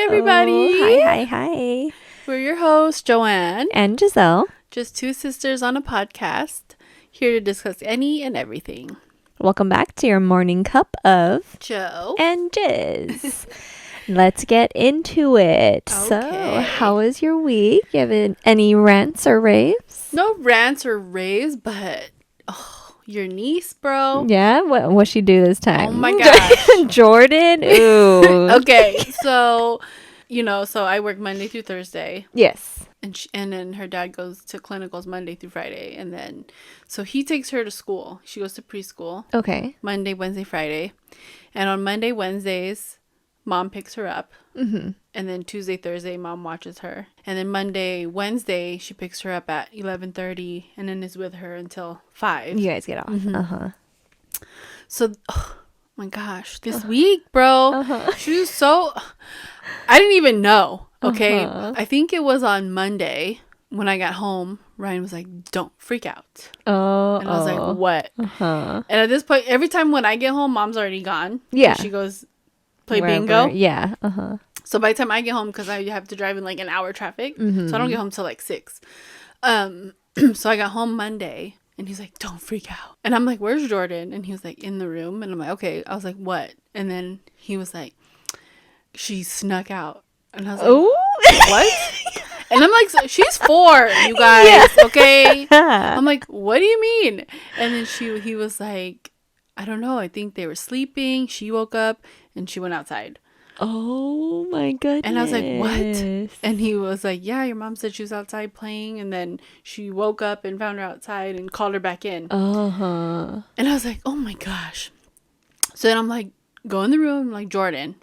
everybody. Hi. We're your hosts, Joanne And Giselle. Just two sisters on a podcast, here to discuss any and everything. Welcome back to your morning cup of Joe and Jiz. Let's get into it. Okay. So, how was your week? You have any rants or raves? No rants or raves, but your niece, bro. Yeah? What she do this time? Oh my gosh. Jordan? Ooh. Okay, so, so I work Monday through Thursday. Yes. And then her dad goes to clinicals Monday through Friday. And then, so he takes her to school. She goes to preschool. Okay. Monday, Wednesday, Friday. And on Monday, Wednesdays, mom picks her up. Mm-hmm. And then Tuesday, Thursday, mom watches her. And then Monday, Wednesday, she picks her up at 11:30 and then is with her until 5. You guys get off. Mm-hmm. Uh-huh. So, oh my gosh, this week, bro, she was so... I didn't even know, okay? I think it was on Monday when I got home, Ryan was like, don't freak out. Oh. And I was like, what? Uh-huh. And at this point, every time when I get home, mom's already gone. Yeah. She goes play Wherever. bingo. Yeah. Uh-huh. So by the time I get home, because I have to drive in like an hour traffic, so I don't get home till like 6. So I got home Monday, and he's like, don't freak out. And I'm like, where's Jordan? And he was like, in the room. And I'm like, okay. I was like, what? And then he was like, she snuck out. And I was like, Ooh. what? And I'm like, she's 4, you guys, Yeah. okay? I'm like, what do you mean? And then he was like, I don't know. I think they were sleeping. She woke up and she went outside. Oh my goodness. And I was like, what? And he was like, yeah, your mom said she was outside playing. And then she woke up and found her outside and called her back in. Uh-huh. And I was like, oh my gosh. So then I'm like, go in the room. I'm like, Jordan,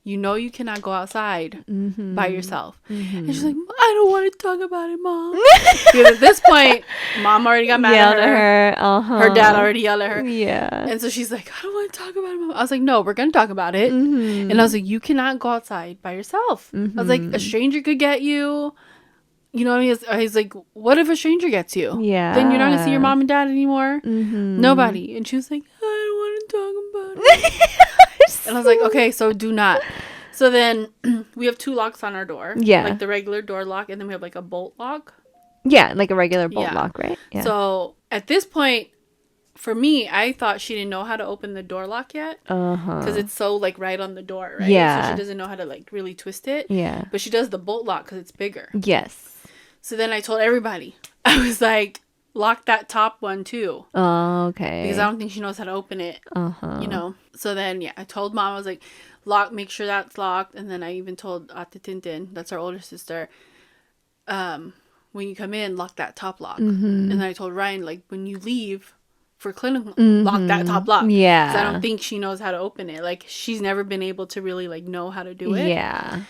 you know you cannot go outside by yourself. And she's like, I don't want to talk about it, Mom. Because at this point, Mom already got mad Yelled at her. Uh-huh. Her dad already yelled at her. Yeah. And so she's like, I don't want to talk about it, Mom. I was like, no, we're going to talk about it. And I was like, you cannot go outside by yourself. I was like, a stranger could get you. You know what I mean? He's like, what if a stranger gets you? Yeah. Then you're not going to see your mom and dad anymore? Nobody. And she was like, I don't want to talk about it. And I was like, okay, so do not. So then we have 2 locks on our door. Yeah. Like the regular door lock, and then we have like a bolt lock. Yeah, like a regular bolt lock, right? Yeah. So at this point, for me, I thought she didn't know how to open the door lock yet. Because it's so like right on the door, right? Yeah. So she doesn't know how to like really twist it. Yeah. But she does the bolt lock because it's bigger. Yes. So then I told everybody. I was like, lock that top one too. Oh, okay. Because I don't think she knows how to open it. So then, I told Mom, I was like, make sure that's locked. And then I even told Ate Tintin, that's our older sister, when you come in, lock that top lock. And then I told Ryan, like, when you leave for clinical, lock that top lock. Yeah. Because I don't think she knows how to open it. Like, she's never been able to really, like, know how to do it. Yeah.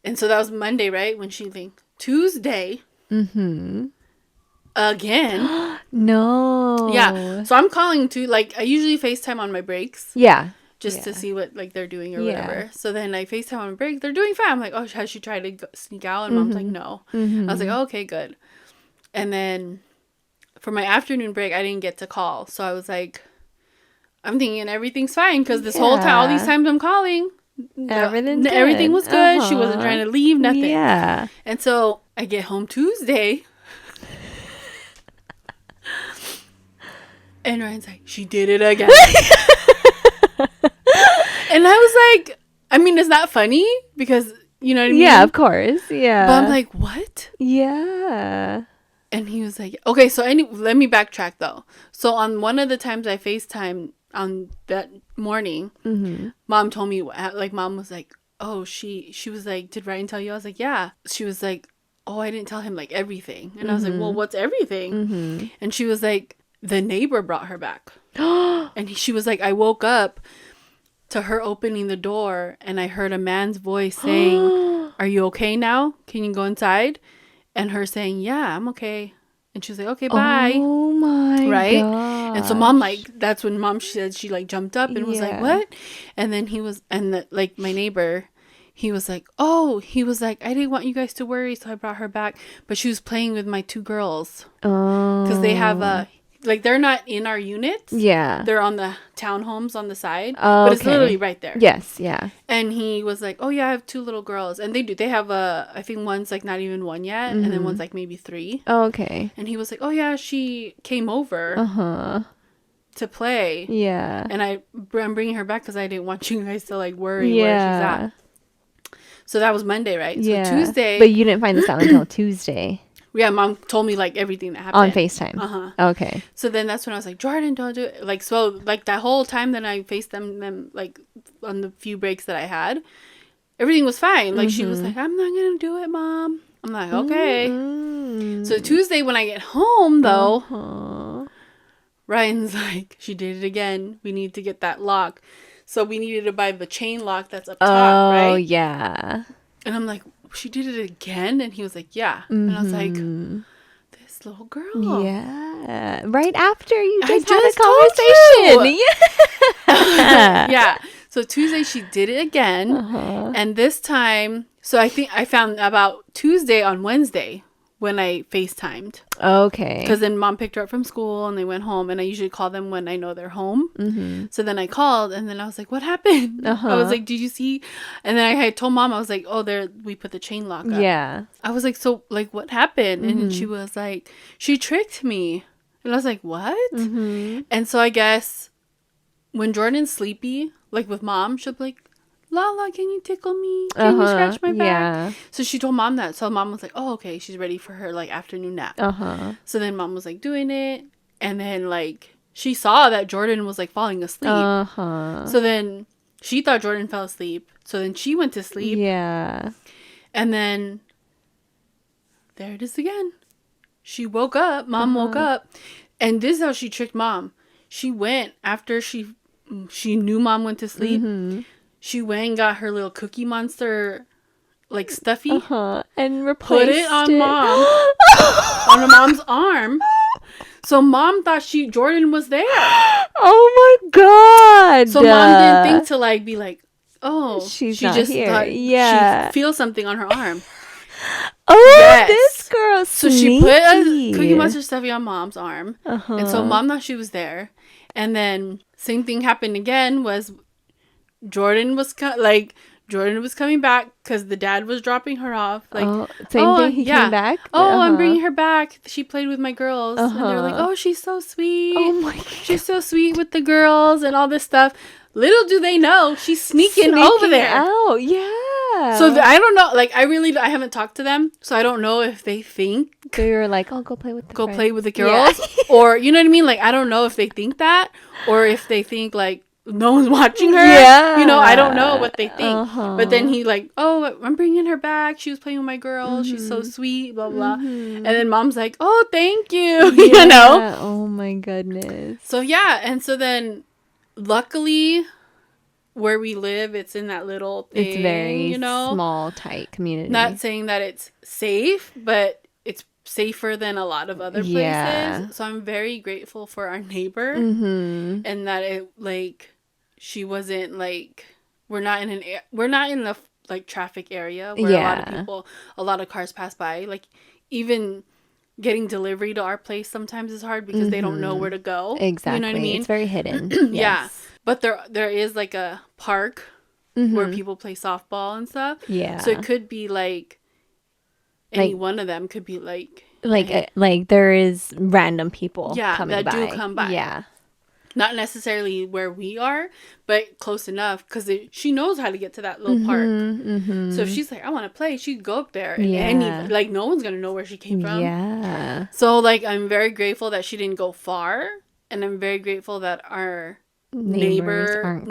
And so that was Monday, right? When she think Tuesday. Again. No. Yeah. So I'm calling to, like, I usually FaceTime on my breaks. Yeah. Just to see what, like, they're doing or Yeah. whatever. So then I FaceTime on break. They're doing fine. I'm like, oh, has she tried to sneak out? And Mom's like, no. I was like, oh, okay, good. And then for my afternoon break, I didn't get to call. So I was like, I'm thinking everything's fine. Because this whole time, all these times I'm calling, everything was good. She wasn't trying to leave, nothing. Yeah. And so I get home Tuesday. And Ryan's like, she did it again. And I was like, I mean, it's not funny because, you know what I mean? Yeah, of course. Yeah. But I'm like, what? Yeah. And he was like, okay, so let me backtrack though. So on one of the times I FaceTime on that morning, Mom told me, like, Mom was like, oh, she was like, did Ryan tell you? I was like, yeah. She was like, oh, I didn't tell him like everything. And I was like, well, what's everything? And she was like, the neighbor brought her back. And she was like, I woke up to her opening the door and I heard a man's voice saying, are you okay now? Can you go inside? And her saying, yeah, I'm okay. And she was like, okay, bye. Oh my Right? And so Mom, like, that's when Mom, she said, she like jumped up and was like, what? And then like my neighbor, he was like, I didn't want you guys to worry, so I brought her back. But she was playing with my 2 girls. Oh. Because they have like they're not in our units. Yeah. They're on the townhomes on the side. Oh, but it's literally right there. Yes, yeah. And he was like, oh yeah, I have 2 little girls. And they have I think one's like not even 1 yet. And then one's like maybe 3. Oh, okay. And he was like, oh yeah, she came over to play. Yeah. And I'm bringing her back because I didn't want you guys to like worry where she's at. So that was Monday, right? Yeah. So Tuesday. But you didn't find this out until Tuesday. Yeah, Mom told me like everything that happened On FaceTime. Okay. So then that's when I was like, Jordan, don't do it. Like, so like that whole time that I faced them like on the few breaks that I had, everything was fine. Like she was like, I'm not gonna do it, Mom. I'm like, okay. So Tuesday when I get home though, Ryan's like, she did it again. We need to get that lock. So we needed to buy the chain lock that's up top, right? Oh, yeah. And I'm like, she did it again? And he was like, yeah. And I was like, this little girl. Yeah. Right after you just had a conversation. Yeah. Yeah. So Tuesday she did it again. And this time, so I think I found about Tuesday on Wednesday when I FaceTimed. Okay. Because then Mom picked her up from school and they went home. And I usually call them when I know they're home. So then I called and then I was like, what happened? I was like, did you see? And then I had told Mom, I was like, oh, we put the chain lock up. Yeah. I was like, so like what happened? And she was like, she tricked me. And I was like, what? And so I guess when Jordan's sleepy, like with Mom, she'll be like, Lala, can you tickle me? Can you scratch my back? Yeah. So she told Mom that. So Mom was like, oh, okay. She's ready for her like afternoon nap. So then Mom was like doing it. And then like she saw that Jordan was like falling asleep. So then she thought Jordan fell asleep. So then she went to sleep. Yeah. And then there it is again. She woke up. Mom woke up. And this is how she tricked Mom. She went after she knew Mom went to sleep. She went and got her little Cookie Monster, like, stuffy. And replaced put it on Mom. On her Mom's arm. So Mom thought Jordan was there. Oh my God. So Mom didn't think to, like, be like, oh. She just here. thought she feels something on her arm. Oh, yes. This girl's So sneaky. she put a Cookie Monster stuffy on Mom's arm. And so Mom thought she was there. And then same thing happened again was Jordan was coming back because the dad was dropping her off. Like, same thing. He came back. I'm bringing her back. She played with my girls, and they're like, "Oh, she's so sweet. Oh my God. She's so sweet with the girls and all this stuff." Little do they know she's sneaking over there. Oh, yeah. So I don't know. Like, I haven't talked to them, so I don't know if they think they were like, "Oh, go play with the girls," or you know what I mean. Like, I don't know if they think that, or if they think like. No one's watching her. Yeah. You know, I don't know what they think. But then he like, oh, I'm bringing her back. She was playing with my girl. She's so sweet, blah, blah. And then Mom's like, oh, thank you. Yeah. You know? Oh, my goodness. So, yeah. And so then, luckily, where we live, it's in that little thing, it's very small, tight community. Not saying that it's safe, but it's safer than a lot of other places. Yeah. So I'm very grateful for our neighbor. And that it, like... She wasn't like we're not in a like traffic area where a lot of cars pass by. Like even getting delivery to our place sometimes is hard because they don't know where to go. Exactly. You know what I mean? It's very hidden. Yeah. But there is like a park where people play softball and stuff. Yeah. So it could be like any one of them could be like there is random people coming that by. do come by. Yeah. Not necessarily where we are, but close enough because she knows how to get to that little park. So if she's like, I want to play, she'd go up there. And like, no one's going to know where she came from. Yeah. So, like, I'm very grateful that she didn't go far. And I'm very grateful that our neighbor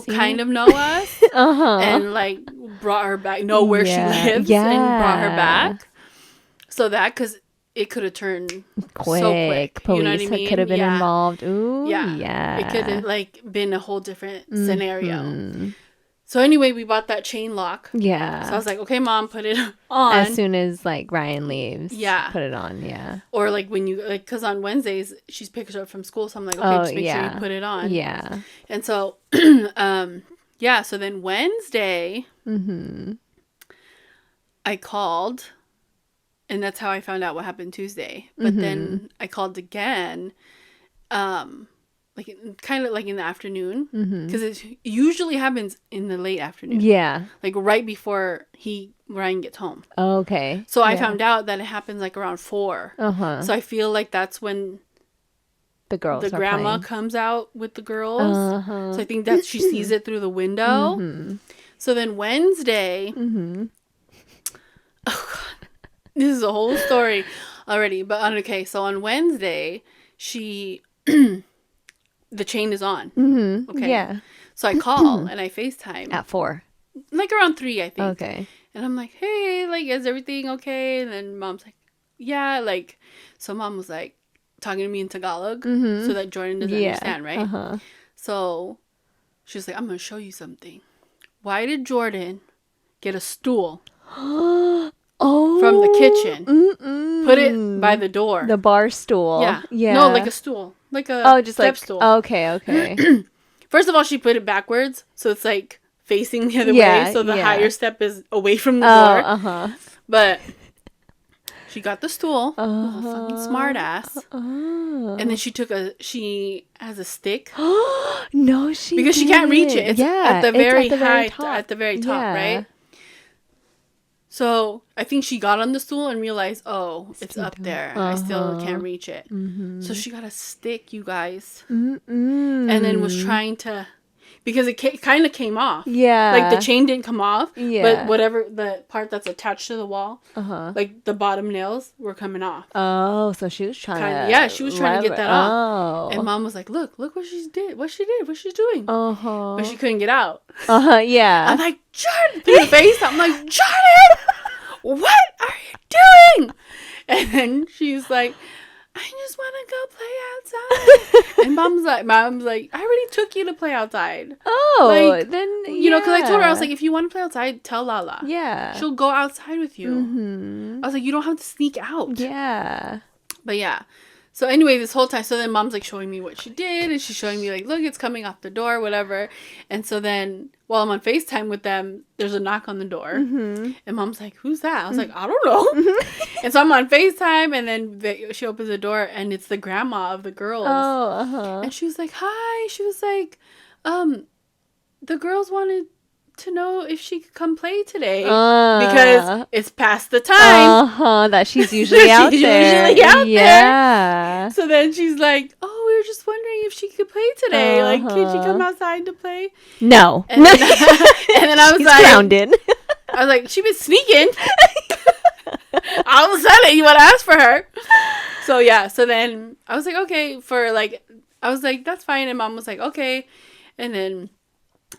kind of know us. And, like, brought her back, know where she lives and brought her back. So that, because... It could have turned quick. So quick. Police you know what I mean? Could have been involved. Ooh, yeah. It could have like been a whole different scenario. So anyway, we bought that chain lock. Yeah. So I was like, okay, Mom, put it on. As soon as like Ryan leaves. Yeah. Put it on. Yeah. Or like when you because on Wednesdays she picks her up from school, so I'm like, okay, just make sure you put it on. Yeah. And so, yeah. So then Wednesday, I called. And that's how I found out what happened Tuesday. But then I called again. like kind of like in the afternoon, because it usually happens in the late afternoon. Yeah. Like right before Ryan gets home. Okay. So I found out that it happens like around 4. So I feel like that's when the grandma playing. comes out with the girls. So I think that she sees it through the window. So then Wednesday, oh God, this is a whole story already. But okay, so on Wednesday, the chain is on. Okay. Yeah. So I call and I FaceTime. At 4. Like around 3, I think. Okay. And I'm like, hey, like, is everything okay? And then mom's like, yeah, like, so mom was like talking to me in Tagalog so that Jordan doesn't understand, right? So she was like, I'm going to show you something. Why did Jordan get a stool from the kitchen? Put it by the door. The bar stool. Yeah. Yeah. No, like a stool. Like a step stool. Okay. First of all, she put it backwards. So it's like facing the other way. So the higher step is away from the door. But she got the stool. Fucking smart ass. And then she has a stick. No, she because she can't reach it. It's at the very top, Yeah. right? So I think she got on the stool and realized, oh, it's up there. I still can't reach it. So she got a stick, you guys. And then was trying to, because it kind of came off. Yeah. Like the chain didn't come off. Yeah. But whatever, the part that's attached to the wall, like the bottom nails were coming off. Oh, so she was trying to. Yeah, she was trying to get that off. Oh. And mom was like, look what she did. What she's doing. But she couldn't get out. Yeah. I'm like, Jordan, through the face. I'm like, Jordan, what are you doing? And then she's like, I just want to go play outside. And mom's like, I already took you to play outside. Oh, like, then you know, because I told her, I was like, if you want to play outside, tell Lala. Yeah. She'll go outside with you. I was like, you don't have to sneak out. Yeah. But yeah. So anyway, this whole time, so then mom's like showing me what she did, and she's showing me like, look, it's coming off the door, whatever. And so then while I'm on FaceTime with them, there's a knock on the door. And mom's like, who's that? I was like, I don't know. And so I'm on FaceTime, and then she opens the door, and it's the grandma of the girls. And she was like, hi. She was like, the girls wanted to know if she could come play today because it's past the time that she's usually out there. There. So then she's like, oh, we were just wondering if she could play today. Like, could she come outside to play? No. And then, and then I was like, grounded. I was like, she been sneaking. All of a sudden, you want to ask for her. So yeah. So then I was like, okay, I was like, that's fine. And mom was like, okay. And then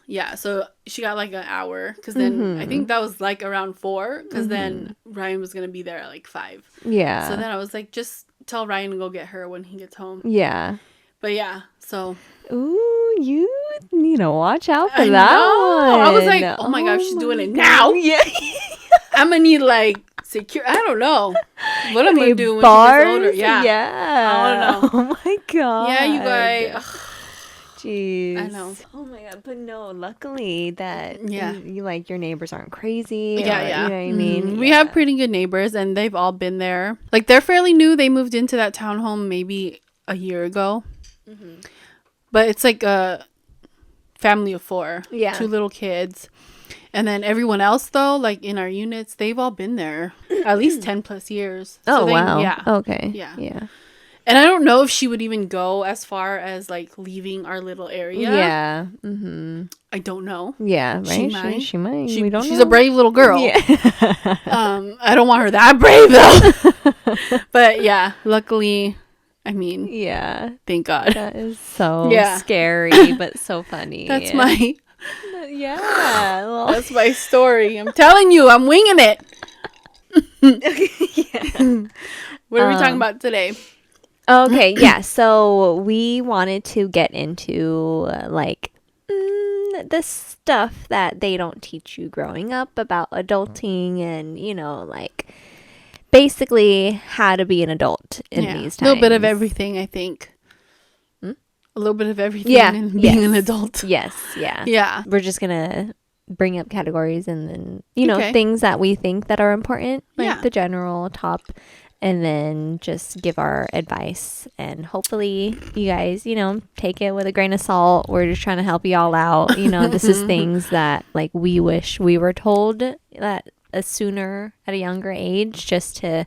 yeah, so she got like an hour because then I think that was like around 4 because then Ryan was gonna be there at like 5. Yeah. So then I was like, just tell Ryan to go get her when he gets home. Yeah. But yeah, so. Ooh, you need to watch out for that one. I was like, oh my gosh, she's doing it now. Yeah. I'm gonna need like secure. I don't know what I'm gonna do when she gets older. Yeah. Yeah. I don't know. Oh my god. Yeah, you guys. Jeez. I know. Oh my god, but no, luckily that Yeah. you like your neighbors aren't crazy. Yeah, or, yeah. You know what I mean? We have pretty good neighbors and they've all been there. Like they're fairly new. They moved into that townhome maybe a year ago. But it's like a family of 4. Yeah. 2 little kids. And then everyone else though, like in our units, they've all been there at least 10 plus years. Oh, wow. Yeah. Okay. Yeah. Yeah. And I don't know if she would even go as far as like leaving our little area. Yeah. I don't know. Yeah, right. She might. She might. We don't She's know. a brave little girl. Yeah. I don't want her that brave though. But yeah, luckily, I mean, yeah. thank God. That is so Yeah. scary, but so funny. That's my that's my story. I'm telling you, I'm winging it. What are we talking about today? Okay, yeah. So we wanted to get into like the stuff that they don't teach you growing up about adulting and, you know, like basically how to be an adult in these times. A little bit of everything, I think. A little bit of everything in being an adult. Yes, yeah. Yeah. We're just going to bring up categories and then, you know, things that we think that are important, like the general top. and then just give our advice. And hopefully you guys, take it with a grain of salt. We're just trying to help you all out. This is things that like we wish we were told that sooner at a younger age, just to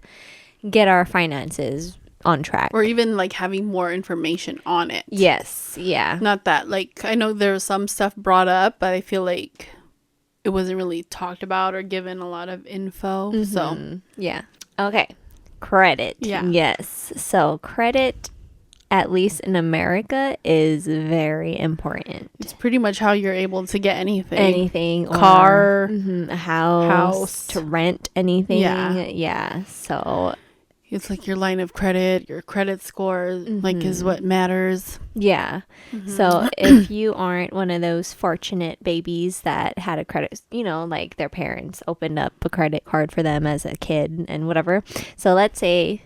get our finances on track. Or even like having more information on it. Yes. Yeah. Not that, like, I know there was some stuff brought up, but I feel like it wasn't really talked about or given a lot of info. So yeah. Okay. Credit. Yeah. Yes. So credit, at least in America, is very important. It's pretty much how you're able to get anything. Anything. Car. A house. To rent anything. Yeah. So it's like your line of credit, your credit score, like, is what matters. Yeah. So if you aren't one of those fortunate babies that had a credit, like their parents opened up a credit card for them as a kid and whatever. So let's say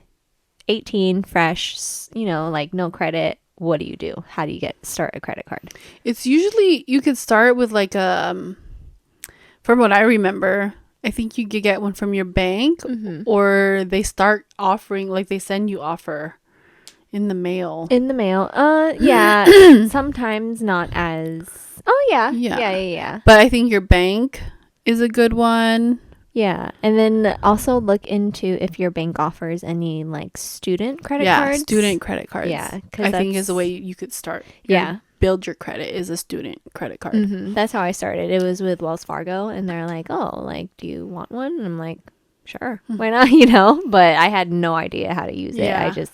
18, fresh, like no credit. What do? How do you start a credit card? It's usually, you could start with like from what I remember, I think you could get one from your bank, or they start offering, like they send you offer in the mail. Yeah. Sometimes not as. Oh yeah. Yeah. But I think your bank is a good one. Yeah, and then also look into if your bank offers any like student credit cards. Yeah, student credit cards. Yeah, I think is the way you could start. Build your credit is a student credit card. That's how I started. It was with Wells Fargo, and they're like, "Oh, like, do you want one?" And I'm like, "Sure, why not?" But I had no idea how to use it.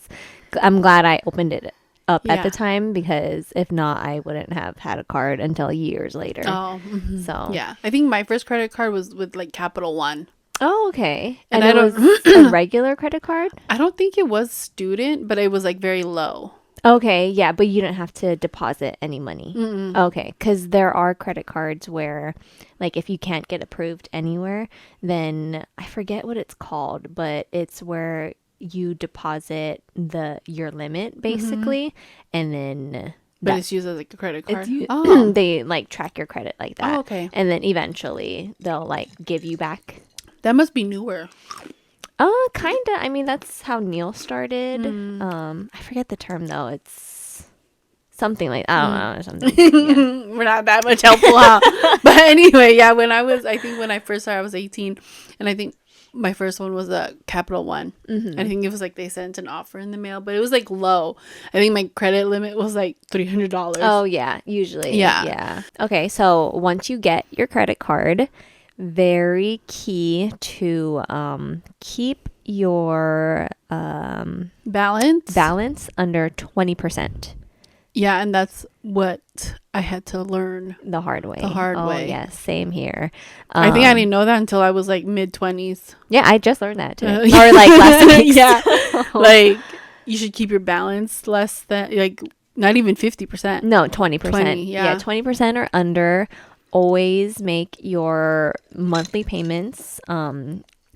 I'm glad I opened it up at the time, because if not, I wouldn't have had a card until years later. So yeah, I think my first credit card was with like Capital One. Oh, okay. And it was a regular credit card? I don't think it was student, but it was like very low. Okay, yeah, but you don't have to deposit any money. Okay, because there are credit cards where, like, if you can't get approved anywhere, then I forget what it's called, but it's where you deposit your limit basically, and then but it's used as like a credit card. They like track your credit like that. Oh, okay. And then eventually they'll like give you back. That must be newer. Kinda. I mean, that's how Neil started. I forget the term though. It's something like, I don't know, something. We're not that much helpful, huh? But anyway, yeah. When I first started, I was 18, and I think my first one was a Capital One. I think it was like they sent an offer in the mail, but it was like low. I think my credit limit was like $300. Oh yeah, usually. Yeah. Okay, so once you get your credit card, very key to keep your balance under 20%. Yeah, and that's what I had to learn the hard way. Oh, yeah, same here. I think I didn't know that until I was like mid-20s. Yeah, I just learned that today. Or like last week. Yeah, like you should keep your balance less than, like, not even 50%. No, 20%. 20, yeah, 20% or under. Always make your monthly payments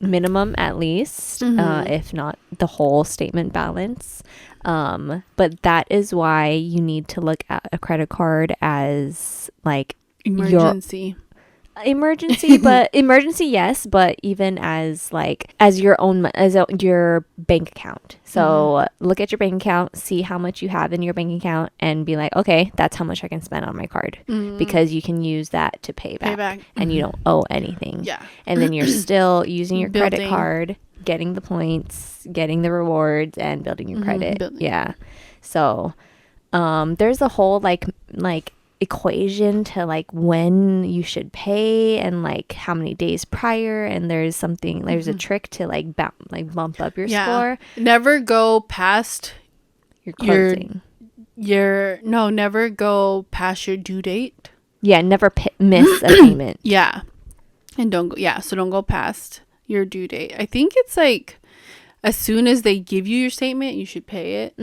minimum at least, if not the whole statement balance. But that is why you need to look at a credit card as like emergency, but emergency, yes, but even as your own, your bank account. So look at your bank account, see how much you have in your bank account, and be like, okay, that's how much I can spend on my card, because you can use that to pay back. And you don't owe anything. Yeah. And then you're still using your credit card, getting the points, getting the rewards, and building your credit. Yeah. So there's a whole like equation to like when you should pay and like how many days prior, and there's a trick to like bump up your score. Never go past your closing. Never go past your due date. Yeah, never miss a payment. Yeah. And don't go past your due date. I think it's like as soon as they give you your statement, you should pay it.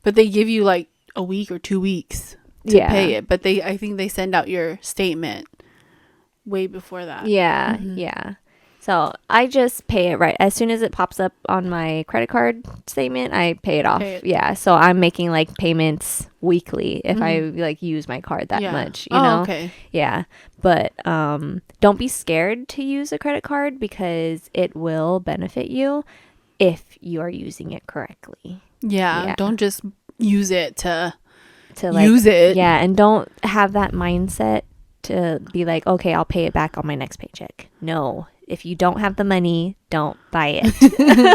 But they give you like a week or 2 weeks to pay it, but I think they send out your statement way before that. Yeah. So I just pay it right as soon as it pops up on my credit card statement. I pay it off. Yeah, so I'm making like payments weekly if I like use my card that much, you know. Okay. Yeah, but don't be scared to use a credit card because it will benefit you. if you are using it correctly. Yeah. Don't just use it to like, use it. Yeah, and don't have that mindset to be like, okay, I'll pay it back on my next paycheck. No. If you don't have the money, don't buy it.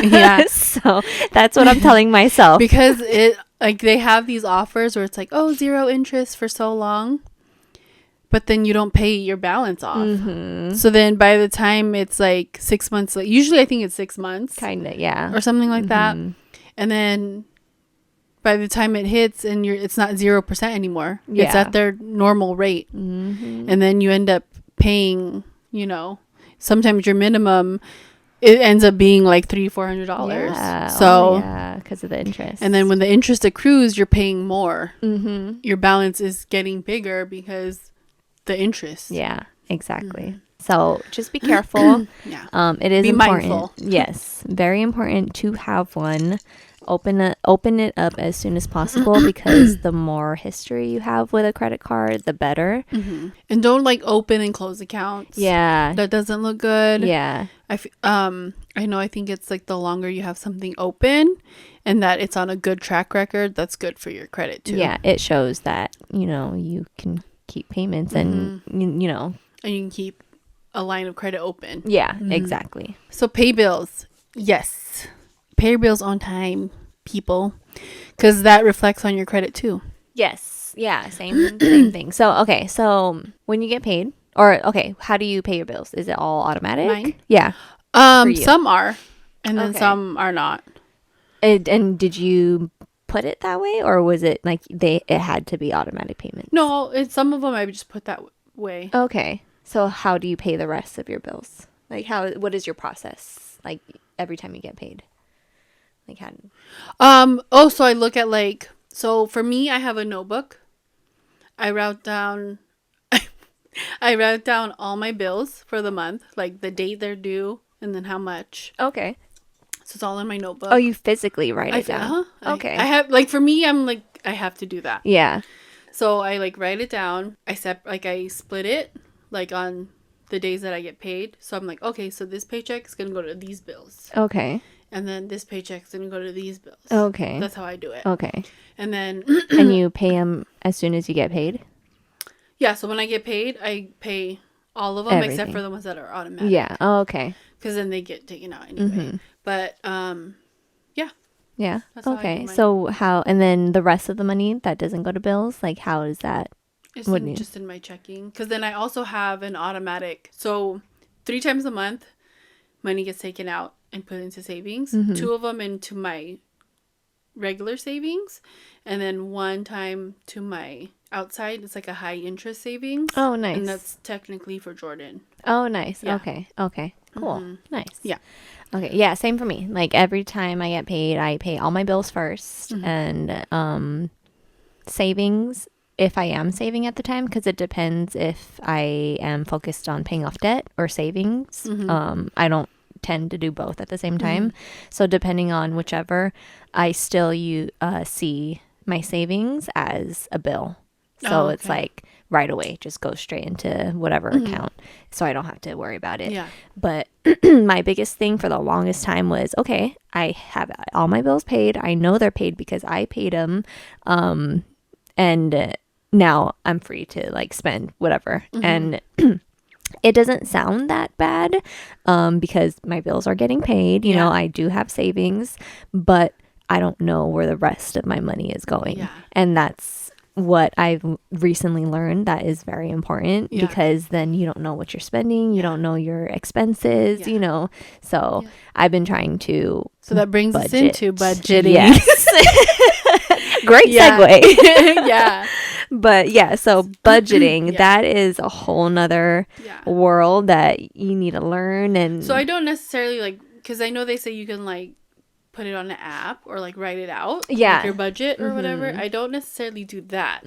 Yeah. So that's what I'm telling myself. Because it like they have these offers where it's like, oh, 0 interest for so long, but then you don't pay your balance off. Mm-hmm. So then by the time it's like 6 months, like usually I think it's 6 months. Kind of, yeah. Or something like that. And then by the time it hits and it's not 0% anymore. Yeah. It's at their normal rate. And then you end up paying, sometimes your minimum, it ends up being like $300-$400. Yeah. So because of the interest. And then when the interest accrues, you're paying more. Your balance is getting bigger because the interest. Yeah, exactly. So just be careful. It is important. Mindful. Yes, very important to have one. Open it up as soon as possible because the more history you have with a credit card, the better. And don't like open and close accounts. Yeah, that doesn't look good. Yeah, I think it's like the longer you have something open and that it's on a good track record, that's good for your credit too. Yeah, it shows that you can keep payments and and you can keep a line of credit open. Yeah, exactly. So pay bills. Yes. Pay your bills on time, people, because that reflects on your credit too. Yes. Yeah. Same thing. So, okay. So when you get paid how do you pay your bills? Is it all automatic? Mine? Yeah. Some are, and then some are not. And did you put it that way, or was it like it had to be automatic payment? No, some of them I would just put that way. Okay. So how do you pay the rest of your bills? Like what is your process like every time you get paid? Like how? So I look at so for me, I have a notebook. I write down all my bills for the month, like the date they're due and then how much. Okay. So it's all in my notebook. Oh, you physically write it down? Okay. I have for me, I have to do that. Yeah. So I write it down. I split it on the days that I get paid. So I'm like, okay, so this paycheck is gonna go to these bills. Okay. And then this paycheck's going to go to these bills. Okay. That's how I do it. Okay. And then... and you pay them as soon as you get paid? Yeah. So when I get paid, I pay all of them. Everything. Except for the ones that are automatic. Yeah. Oh, okay. Because then they get taken out anyway. But, yeah. Yeah. Okay. So and then the rest of the money that doesn't go to bills, like how is that? It's just in my checking. Because then I also have an automatic. So 3 times a month, money gets taken out and put into savings. 2 of them into my regular savings, and then 1 time to my outside. It's like a high interest savings. Oh, nice. And that's technically for Jordan. Oh, nice. Yeah. Okay. Cool. Nice. Yeah. Okay. Yeah. Same for me. Like every time I get paid, I pay all my bills first, and savings. If I am saving at the time, because it depends if I am focused on paying off debt or savings. I don't tend to do both at the same time. So depending on whichever, I still see my savings as a bill. So it's like right away, just go straight into whatever account. So I don't have to worry about it. Yeah. But my biggest thing for the longest time was, okay, I have all my bills paid. I know they're paid because I paid them. And now I'm free to spend whatever. And it doesn't sound that bad because my bills are getting paid. You know, I do have savings, but I don't know where the rest of my money is going. Yeah. And that's what I've recently learned that is very important because then you don't know what you're spending. You don't know your expenses, So I've been trying to So that brings us into budgeting. Yes. Great segue. Yeah. But so budgeting, that is a whole nother world that you need to learn. And so I don't necessarily because I know they say you can put it on an app or write it out. Yeah. Your budget or whatever. I don't necessarily do that.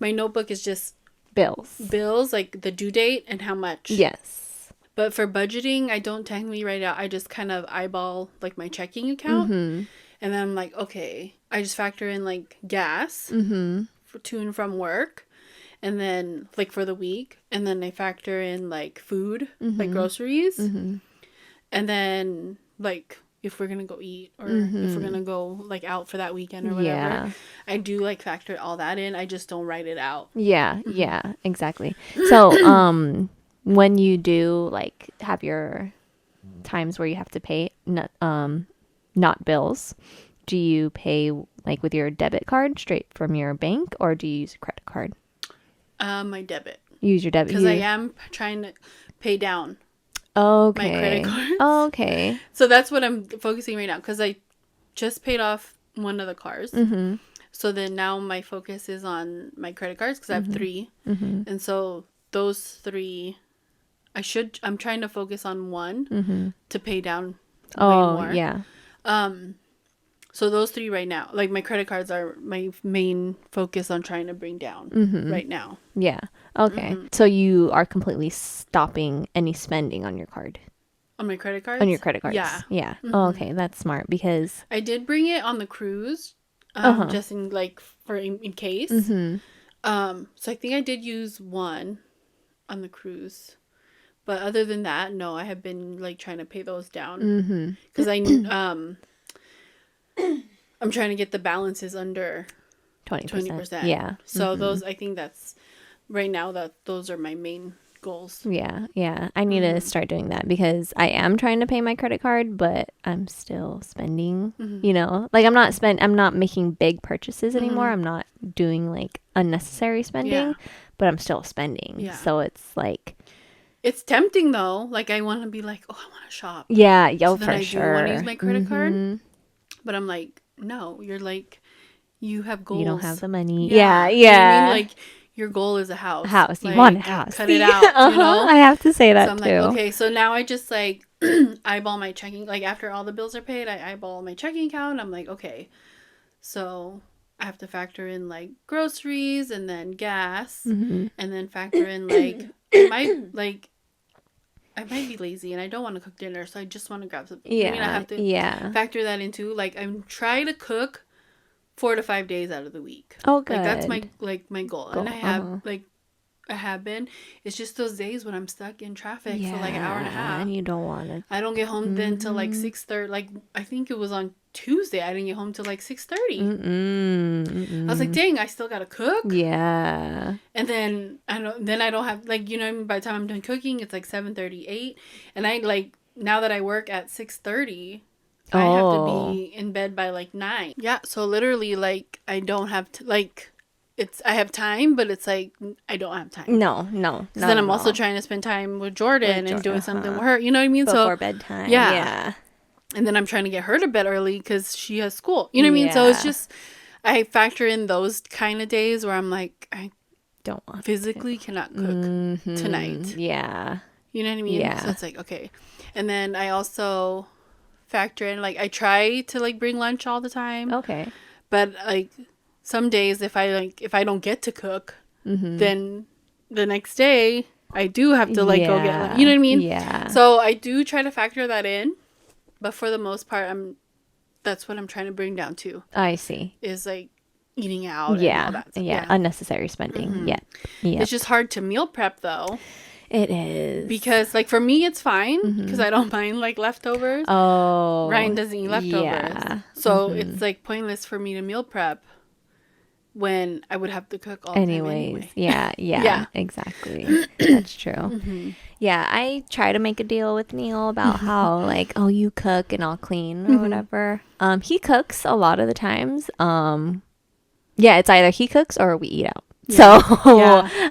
My notebook is just bills, the due date and how much. Yes. But for budgeting, I don't technically write it out. I just kind of eyeball my checking account. And then I'm like, okay, I just factor in gas. To and from work, and then for the week, and then I factor in food, groceries, and then if we're gonna go eat or if we're gonna go like out for that weekend or whatever. Yeah. I do like factor all that in. I just don't write it out. Yeah, yeah, exactly. So, when you do like have your times where you have to pay not bills, do you pay like with your debit card straight from your bank, or do you use a credit card? My debit. You use your debit because I am trying to pay down. Okay. My credit cards. Okay. So that's what I'm focusing right now because I just paid off one of the cars. Mm-hmm. So then now my focus is on my credit cards because I have 3. Mm-hmm. And so those 3, I'm trying to focus on one to pay down way more. Yeah. So those 3 right now, like my credit cards are my main focus on trying to bring down right now. Yeah. Okay. So you are completely stopping any spending on your card? On my credit cards? On your credit cards? Yeah. Yeah. Oh, okay. That's smart because... I did bring it on the cruise, just in like for in case. So I think I did use one on the cruise. But other than that, no, I have been like trying to pay those down. Because I'm trying to get the balances under 20%. Yeah. So those, I think that's right now that those are my main goals. Yeah. Yeah. I need to start doing that because I am trying to pay my credit card, but I'm still spending, you know, like I'm not making big purchases anymore. I'm not doing like unnecessary spending, but I'm still spending. Yeah. So it's like, it's tempting though. Like I want to be like, oh, I want to shop. Yeah. So for I sure. do want to use my credit card. But I'm like, no, you're like, you have goals. You don't have the money. Yeah. Yeah. You know what I mean? Like, your goal is a house. House. Like, You want a house. Cut it out. You know? I have to say that so I'm too. like, okay, so now I just like eyeball my checking. Like after all the bills are paid, I eyeball my checking account. I'm like, okay, so I have to factor in like groceries and then gas, and then factor in like I might be lazy and I don't want to cook dinner, so I just want to grab something. Yeah. I mean, I have to factor that into like I'm trying to cook 4 to 5 days out of the week. Oh, good. Like that's my goal. And I have I have been. It's just those days when I'm stuck in traffic for like an hour and a half. And you don't want to. I don't get home then till like 6:30. Like I think it was on Tuesday. I didn't get home till like 6:30. I was like, dang, I still gotta cook. Yeah. And then I don't have like, you know what I mean? By the time I'm done cooking, it's like 7:38. And I like now that I work at 6:30. I have to be in bed by like 9. Yeah, so literally like I don't have to like I have time, but it's like I don't have time. No. Because then I'm also trying to spend time with Jordan and doing something with her. You know what I mean? Before bedtime. Yeah. And then I'm trying to get her to bed early because she has school. You know what I mean? So it's just I factor in those kind of days where I'm like I don't want physically cannot cook tonight. Yeah. You know what I mean? Yeah. So it's like okay, and then I also factor in like I try to like bring lunch all the time. Okay. But like some days if I don't get to cook, then the next day I do have to like go get lunch. You know what I mean? Yeah. So I do try to factor that in, but for the most part that's what I'm trying to bring down to. I see. Is like eating out and all that stuff. Yeah. Unnecessary spending. Yeah. It's just hard to meal prep though. It is. Because, like, for me, it's fine. Because I don't mind, like, leftovers. Oh. Ryan doesn't eat leftovers. Yeah. So, it's, like, pointless for me to meal prep when I would have to cook all the time anyway. Yeah. Exactly. That's true. Yeah, I try to make a deal with Neil about how, like, oh, you cook and I'll clean or whatever. He cooks a lot of the times. Yeah, it's either he cooks or we eat out. So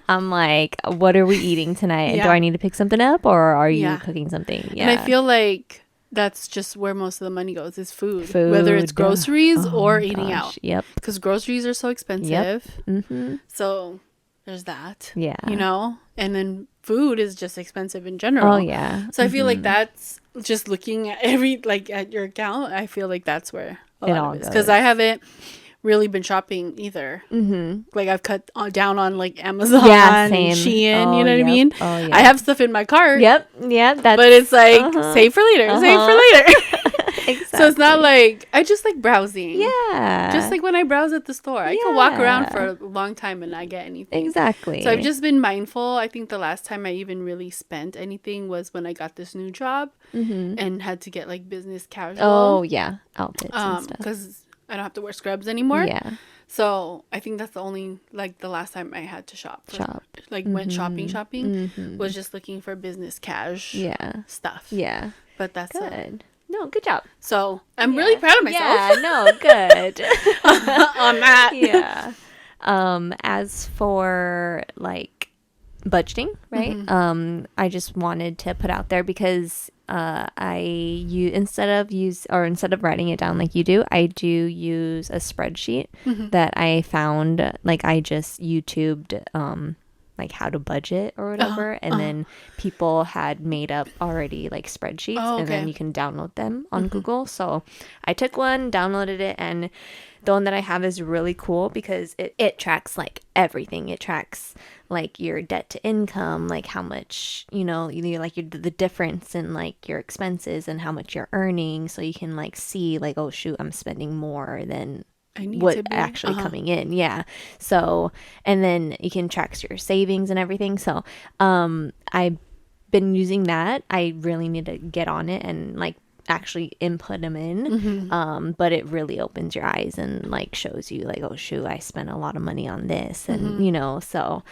I'm like, what are we eating tonight? Do I need to pick something up or are you cooking something? Yeah. And I feel like that's just where most of the money goes is food. Whether it's groceries or eating out. Yep. Because groceries are so expensive. Yep. So there's that. Yeah. You know? And then food is just expensive in general. Oh, yeah. So I feel like that's just looking at at your account. I feel like that's where a lot of it is. Because I haven't really been shopping either. Like I've cut down on like Amazon and Shein, you know what I mean? Oh, yeah. I have stuff in my cart. Yep. But it's like save for later. Exactly. So it's not like I just like browsing. Yeah. Just like when I browse at the store, I can walk around for a long time and not get anything. Exactly. So I've just been mindful. I think the last time I even really spent anything was when I got this new job and had to get like business casual. Oh yeah, outfits and stuff. Because I don't have to wear scrubs anymore. Yeah. So I think that's the only like the last time I had to shop. Like went shopping was just looking for business cash. Stuff. Yeah. But that's good. No, good job. So I'm really proud of myself. Yeah, no, good. On that. Yeah. As for like budgeting, right? I just wanted to put out there because instead of writing it down like you do, I do use a spreadsheet that I found. Like I just YouTubed like how to budget or whatever, and then people had made up already like spreadsheets, and then you can download them on Google. So I took one, downloaded it, and the one that I have is really cool because it tracks like everything. It tracks like your debt to income, like how much, the difference in like your expenses and how much you're earning. So you can like see like, oh shoot, I'm spending more than what actually coming in. Yeah. So, and then you can track your savings and everything. So, I've been using that. I really need to get on it and like actually input them in. But it really opens your eyes and like shows you like, oh shoot, I spent a lot of money on this. And, so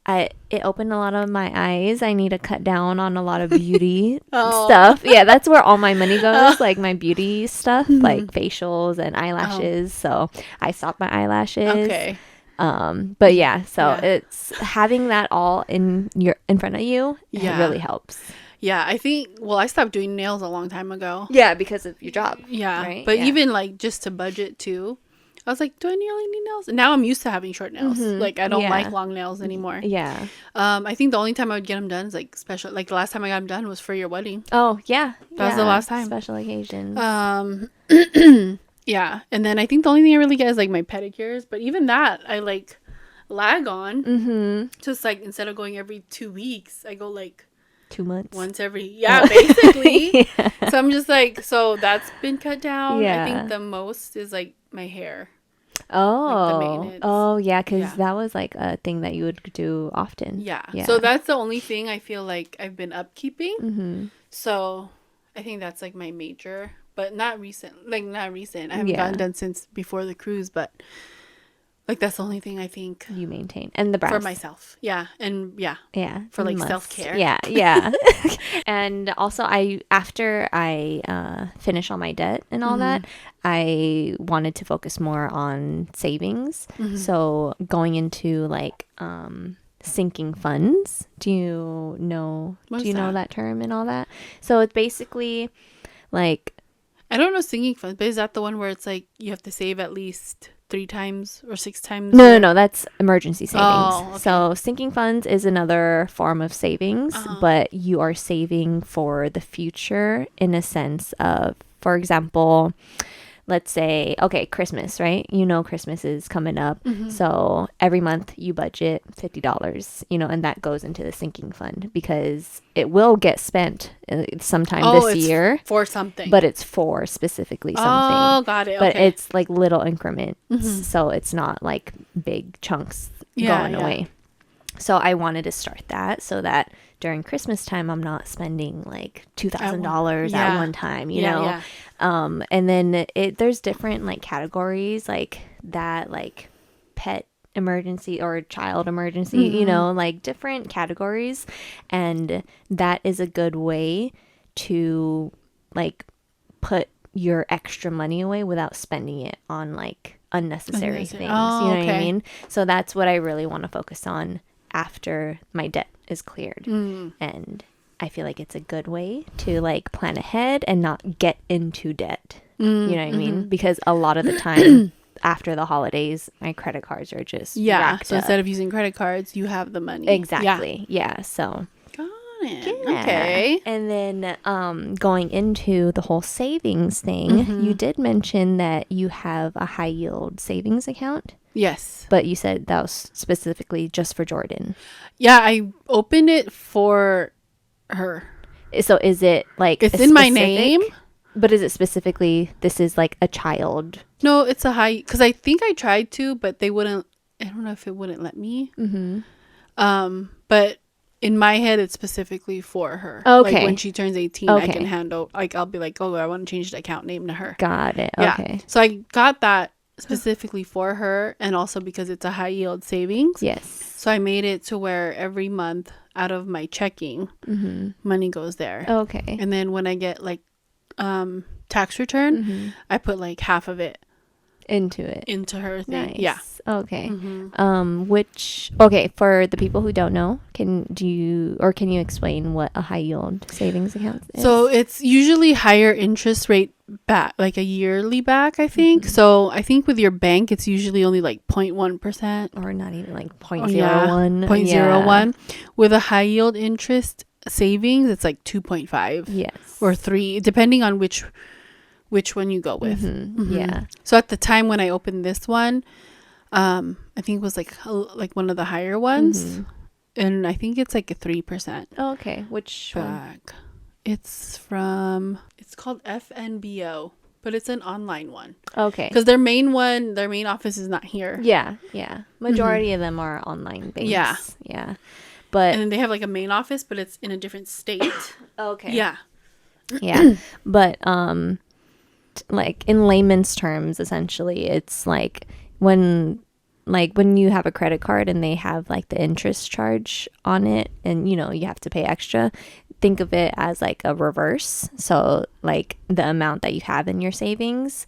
it opened a lot of my eyes. I need to cut down on a lot of beauty stuff. Yeah, that's where all my money goes, like my beauty stuff, like facials and eyelashes. So I stopped my eyelashes. Okay. But yeah, so it's having that all in front of you. It really helps. Yeah, I think, I stopped doing nails a long time ago. Yeah, because of your job. Yeah. Right? But even like just to budget too, I was like, do I really need nails? And now I'm used to having short nails. Like I don't like long nails anymore. Yeah. I think the only time I would get them done is like special. Like the last time I got them done was for your wedding. Oh yeah. That was the last time. Special occasions. Yeah. And then I think the only thing I really get is like my pedicures. But even that, I like lag on. Just like instead of going every 2 weeks, I go like 2 months. Once every, basically. So I'm just like, so that's been cut down. Yeah. I think the most is like my hair. Oh. Like the maintenance. Oh, yeah, because that was like a thing that you would do often. Yeah. So that's the only thing I feel like I've been upkeeping. So I think that's like my major, but not recent. Like not recent. I haven't gotten done since before the cruise, but like that's the only thing I think you maintain. And the brows. For myself. Yeah. And yeah. For like self-care. Yeah. And also after I finish all my debt and all that, I wanted to focus more on savings. So going into like sinking funds. Do you know that term and all that? So it's basically like, I don't know sinking funds, but is that the one where it's like you have to save at least 3 times or 6 times? No, that's emergency savings. Oh, okay. So sinking funds is another form of savings, but you are saving for the future in a sense of, for example, let's say, okay, Christmas, right? Christmas is coming up. So every month you budget $50, and that goes into the sinking fund because it will get spent sometime this year. For something. But it's for specifically something. Oh, got it. Okay. But it's like little increments. So it's not like big chunks going away. So I wanted to start that so that during Christmas time, I'm not spending like $2,000 at one time, you know? And then there's different like categories like that, like pet emergency or child emergency, like different categories. And that is a good way to like put your extra money away without spending it on like unnecessary things. Oh, you know what I mean? So that's what I really want to focus on after my debt is cleared. And I feel like it's a good way to like plan ahead and not get into debt. You know what I mean? Because a lot of the time after the holidays, my credit cards are just racked so up. Instead of using credit cards, you have the money. Exactly. Yeah. So got it. yeah. Okay. And then going into the whole savings thing, you did mention that you have a high yield savings account. Yes. But you said that was specifically just for Jordan. Yeah, I opened it for her. So is it like it's in my name? But is it specifically, this is like a child? No, it's a high, because I think I tried to, but they wouldn't. I don't know if it wouldn't let me. But in my head, it's specifically for her. Okay. Like when she turns 18, I can handle, like, I'll be like, oh, I want to change the account name to her. Got it. Yeah. Okay. So I got that specifically for her, and also because it's a high yield savings. Yes. So I made it to where every month out of my checking, money goes there. Okay. And then when I get like tax return, I put like half of it into her thing. Nice. Yeah. Okay. Okay, for the people who don't know, can you explain what a high yield savings account is? So it's usually higher interest rate back, like a yearly back, I think. So I think with your bank, it's usually only like 0.1%. Or not even like 0.01. 0.01. With a high yield interest savings, it's like 2.5. Yes. Or 3, depending on which one you go with. Yeah. So at the time when I opened this one, I think it was like one of the higher ones, and I think it's like a 3%. Oh, okay. Which back? It's called FNBO, but it's an online one. Okay. Because their main office is not here. Yeah. Majority of them are online based. Yeah. But and then they have like a main office, but it's in a different state. Okay. Yeah. But like in layman's terms, essentially, it's like when you have a credit card and they have like the interest charge on it, and you have to pay extra. Think of it as like a reverse. So like the amount that you have in your savings,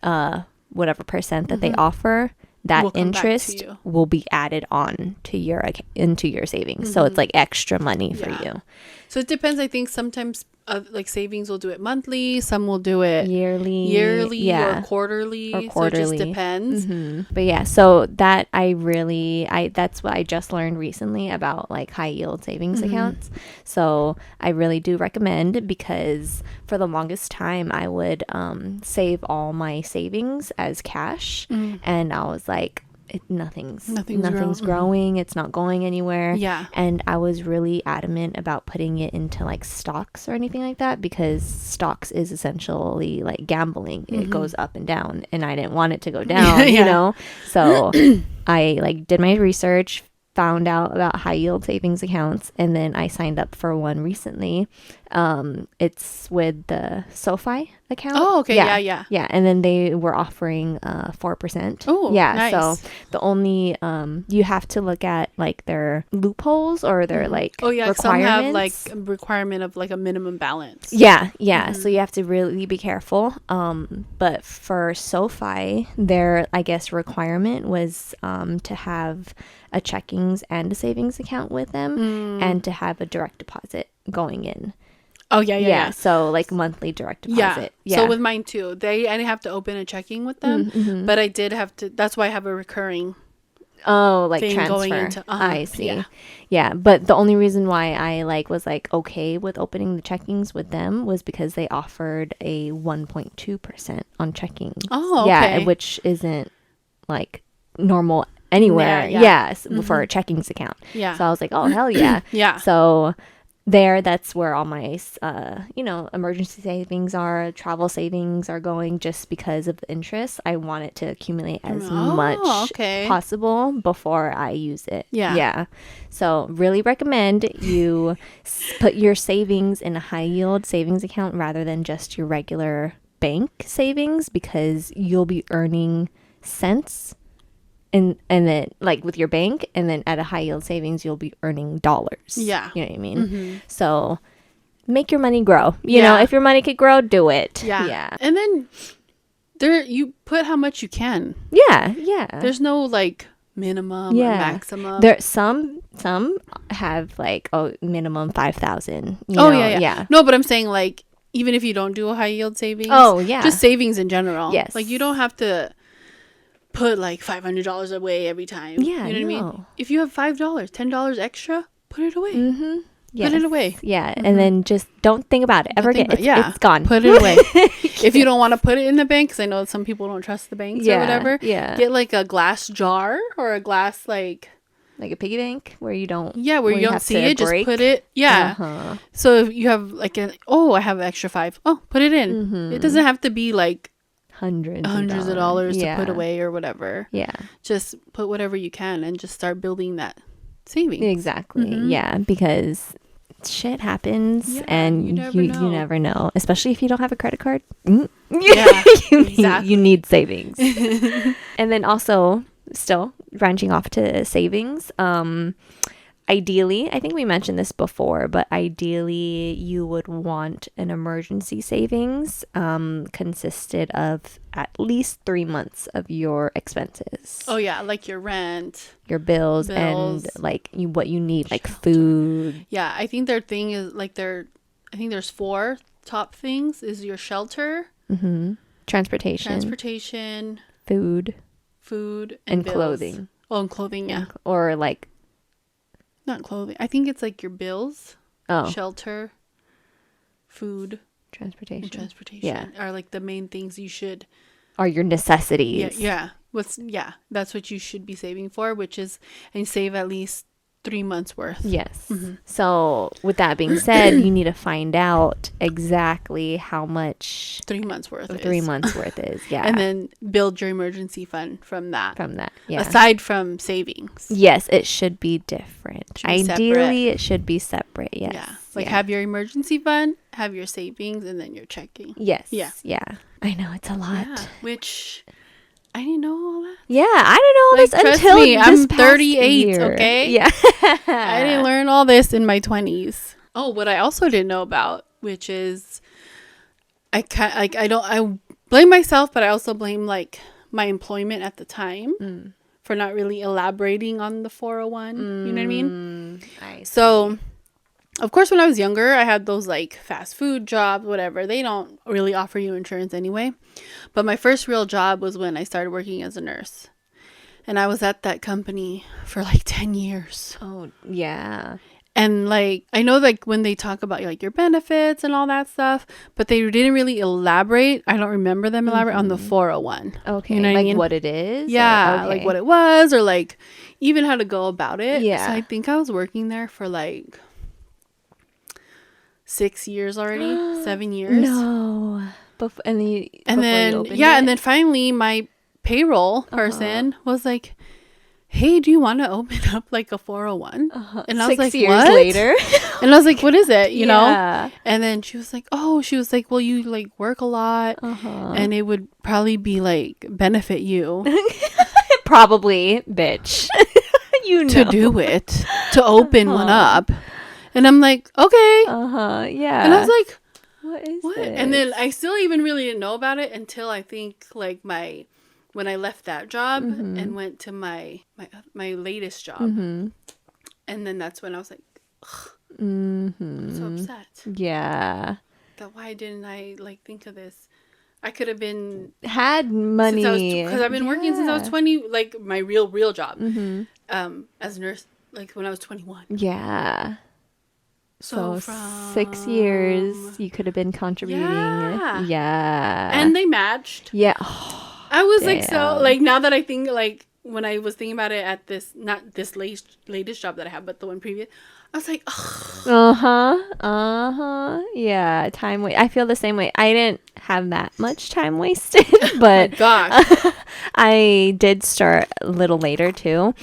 whatever percent that they offer, that interest will be added on to into your savings. So it's like extra money for you. So it depends. I think sometimes like savings will do it monthly, some will do it yearly or quarterly. So it just depends. But yeah, so that that's what I just learned recently about like high yield savings accounts. So I really do recommend, because for the longest time I would save all my savings as cash, and I was like, nothing's growing. It's not going anywhere. Yeah. And I was really adamant about putting it into like stocks or anything like that, because stocks is essentially like gambling. It goes up and down, and I didn't want it to go down, So I like did my research, found out about high yield savings accounts, and then I signed up for one recently. It's with the SoFi account. Oh, okay. Yeah. And then they were offering 4%. Oh, yeah. Nice. So the only you have to look at like their loopholes or their like requirements. Some have like a requirement of like a minimum balance. Yeah. So you have to really be careful. But for SoFi, their I guess requirement was to have a checkings and a savings account with them, and to have a direct deposit going in. Oh, yeah. So like monthly direct deposit. Yeah. So with mine too, I didn't have to open a checking with them, but I did have to. That's why I have a recurring. Like thing transfer. Going into, I see. Yeah. But the only reason why I was okay with opening the checkings with them was because they offered a 1.2% on checkings. Oh, okay. Yeah, which isn't like normal anywhere. Yes, for a checkings account. Yeah. So I was like, oh hell yeah. Yeah. So that's where all my emergency savings travel savings are going, just because of the interest. I want it to accumulate as much possible before I use it. Yeah. So really recommend you put your savings in a high yield savings account rather than just your regular bank savings, because you'll be earning cents and then like with your bank, and then at a high yield savings you'll be earning dollars. Yeah. You know what I mean? So make your money grow. You know, if your money could grow, do it. Yeah. And then you put how much you can. Yeah. There's no like minimum or maximum. There some have like minimum 5,000. Yeah. No, but I'm saying like even if you don't do a high yield savings. Oh yeah. Just savings in general. Yes. Like you don't have to put like $500 away every time. Yeah, you know what I mean? If you have $5, $10 extra, put it away. Yes. Put it away. Yeah, and then just don't think about it ever again. It's gone. Put it away. If you don't want to put it in the bank, because I know some people don't trust the banks or whatever. Yeah. Get like a glass jar or a glass like like a piggy bank where you don't. Yeah, where you don't have see to it, just break. put it. Yeah. Uh-huh. So if you have like I have an extra 5. Oh, put it in. Mm-hmm. It doesn't have to be like hundreds of dollars yeah. to put away or whatever. Yeah. Just put whatever you can and just start building that savings. Exactly. Yeah, because shit happens and you never know, especially if you don't have a credit card. Yeah, you need savings. And then also still branching off to savings, ideally, I think we mentioned this before, but ideally you would want an emergency savings consisted of at least 3 months of your expenses. Oh yeah, like your rent, your bills. And like what you need, like food. Yeah, I think their thing is like I think there's 4 top things is your shelter, transportation, food, and bills. Clothing. Oh, and clothing, yeah. Or like not clothing. I think it's like your bills, shelter, food, transportation. Yeah, are like the main things you should. Are your necessities. Yeah. That's what you should be saving for, which is and save at least 3 months worth. Yes. So with that being said, you need to find out exactly how much 3 months worth. 3 months worth is. Yeah. And then build your emergency fund from that. Yeah. Aside from savings. Yes, it should be different. Ideally, it should be separate. Yes. Yeah. Like have your emergency fund, have your savings, and then your checking. Yes. Yeah. I know it's a lot. Yeah. Which I didn't know all that. Yeah, I didn't know all this until me, this I'm past 38, year. okay? Yeah. I didn't learn all this in my 20s. Oh, what I also didn't know about, which is I blame myself, but I also blame like my employment at the time for not really elaborating on the 401. You know what I mean? So, of course, when I was younger, I had those like fast food jobs, whatever. They don't really offer you insurance anyway. But my first real job was when I started working as a nurse. And I was at that company for like 10 years. Oh, yeah. And like, I know like when they talk about like your benefits and all that stuff, but they didn't really elaborate. I don't remember them elaborate on the 401. Okay. You know what I mean? What it is? Yeah. Like what it was or like even how to go about it. Yeah. So I think I was working there for like 6 years already, 7 years. No. And then finally my payroll person was like, hey, do you want to open up like a 401? And I was like, 6 years what? later. And I was like, what is it? You know? And then she was like, well, you like work a lot and it would probably be like benefit you. Probably, bitch. To do it, to open one up. And I'm like, okay. Yeah. And I was like, what? And then I still even really didn't know about it until I think like when I left that job and went to my latest job. And then that's when I was like, I'm so upset. Yeah. That why didn't I like think of this? I could have had money because I've been working since I was 20, like my real job as a nurse, like when I was 21. Yeah. So from 6 years you could have been contributing. Yeah. And they matched. Yeah. I was like, so like now that I think like when I was thinking about it at this, not this latest job that I have, but the one previous, I was like, yeah. I feel the same way. I didn't have that much time wasted, but gosh, I did start a little later too.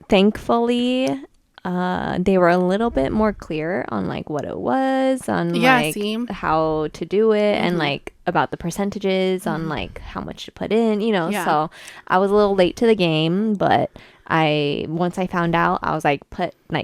Thankfully, they were a little bit more clear on like what it was, on like how to do it, and like about the percentages on like how much to put in, you know. So I was a little late to the game, but once I found out, I was like,